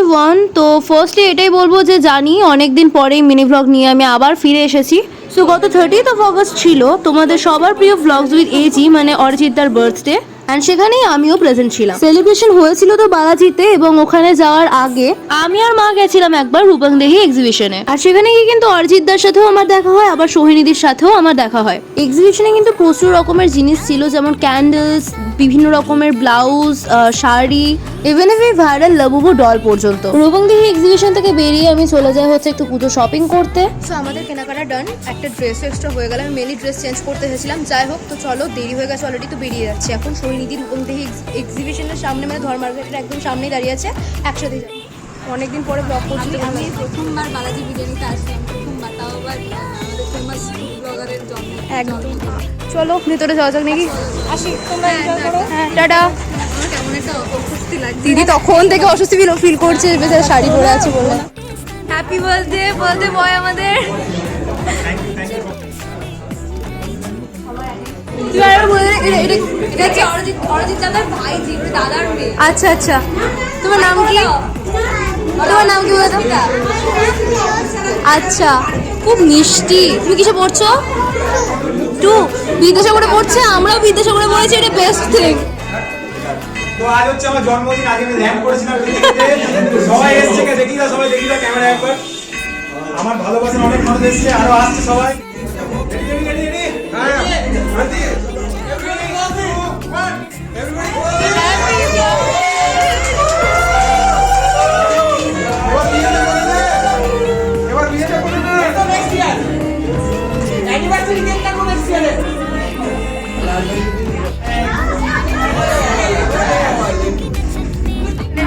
Everyone, তো firstly এটাই বলবো যে জানি অনেকদিন পরেই মিনি ভ্লগ নিয়ে আমি আবার ফিরে এসেছি। সো গত 30th অগস্ট ছিল তোমাদের সবার প্রিয় ভ্লগস উইথ এজি মানে অরিজিৎদার বার্থডে, অ্যান্ড সেখানেই আমিও প্রেজেন্ট ছিলাম। সেলিব্রেশন হয়েছিল তো বালাজিতে, এবং ওখানে যাওয়ার আগে আমি আর মা গেছিলাম একবার রূপংদেহী এক্সিবিশনে। আর সেখানে গিয়ে কিন্তু অরিজিৎদার সাথেও আমার দেখা হয়, আবার সোহিনীদির সাথেও আমার দেখা হয়। এক্সিবিশনে কিন্তু প্রচুর রকমের জিনিস ছিল, যেমন ক্যান্ডেলস, বিভিন্ন রকমের ব্লাউজ, শাড়ি, ইভেন এই ভাইরাল লাবুবু ডল পর্যন্ত। রূপংদেহী এক্সিবিশন থেকে বেরিয়ে আমি চলে যাই হচ্ছে একটু পুজো শপিং করতে। সো আমাদের কেনাকাটা ডান, একটা ড্রেসও এক্সট্রা হয়ে গেল। আমি মেনলি ড্রেস চেঞ্জ করতে এসেছিলাম, যাই হোক। তো চলো, দেরি হয়ে গেছে অলরেডি, তো বেরিয়ে যাচ্ছি এখন। সোহিনীদি রূপংদেহী এক্সিবিশনের সামনে, মানে ধর মার্কেটের একদম সামনেই দাঁড়িয়ে আছে, একসাথে যাই। অনেকদিন পরে ব্লগ করছি। আমি প্রথমবার বালাজি বিরিয়ানিতে আসলাম, প্রথমবার, তাও আবার আমাদের ফেমাস ব্লগারের জন্য। একদম। চলো ভেতরে যাওয়া যাক নাকি? আসি, তোমরা এনজয় করো। হ্যাঁ, টাটা। আমার কেমন একটা অস্বস্তি লাগছে। দিদি তখন থেকে অস্বস্তি ফিল করছে, বেচারা শাড়ি পরে আছে বলে। হ্যাপি বার্থডে বার্থডে বয় আমাদের। এটা হচ্ছে অরিজিৎ দাদার ভাই, জি দাদার মেয়ে। আচ্ছা আচ্ছা, তোমার নাম কি? তোমার নাম কি বলো তো? আচ্ছা, খুব মিষ্টি। তুমি কিসে পড়ছো? টু। বিদ্যাসাগরে পড়ছে, আমরাও বিদ্যাসাগরে পড়েছি, এটা বেস্ট থিং। তো আজ হচ্ছে আমার জন্মদিন, আগে আমি ল্যাম্প করেছিলাম, সবাই এসছে, দেখি না সবাই, দেখি না ক্যামেরা একবার। আমার ভালোবাসার অনেক মানুষ এসছে, আরো আসছে সবাই।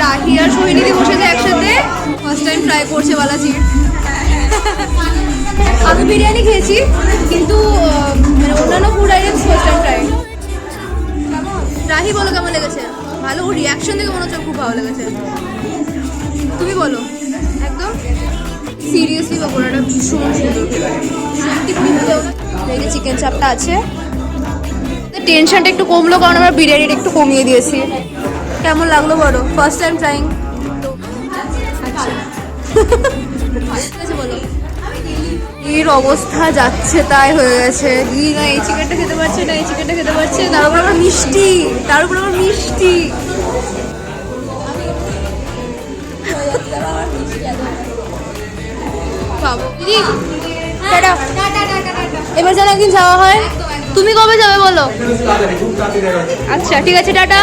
রাহি আর সোহিনীদি বসেছে একসাথে, ফার্স্ট টাইম ট্রাই করছে বালাজি। আমি বিরিয়ানি খেয়েছি, কিন্তু মানে অন্যান্য food items first time try. Rahi বলো কেমন লেগেছে? ভালো, ওর রিয়াকশন দেখে মনে হচ্ছে খুব ভালো লেগেছে। তুমি বলো। একদম সিরিয়াসলি পকোড়াটা ভীষণ সুন্দর, সত্যি। চিকেন চাপটা আছে, টেনশনটা একটু কমলো কারণ আমরা বিরিয়ানিটা একটু কমিয়ে দিয়েছি। কেমন লাগলো বলো? First time trying. আচ্ছা বলো। এর অবস্থা যাচ্ছে তাই হয়ে গেছে। দিদি না এই চিকেনটা খেতে পারছে, না এই চিকেনটা খেতে পারছে, তার উপর আমার মিষ্টি, তার উপর আমার মিষ্টি। পাবো দিদি, টাটা। এবার যেন একদিন যাওয়া হয়। তুমি কবে যাবে বলো? আচ্ছা ঠিক আছে, টাটা।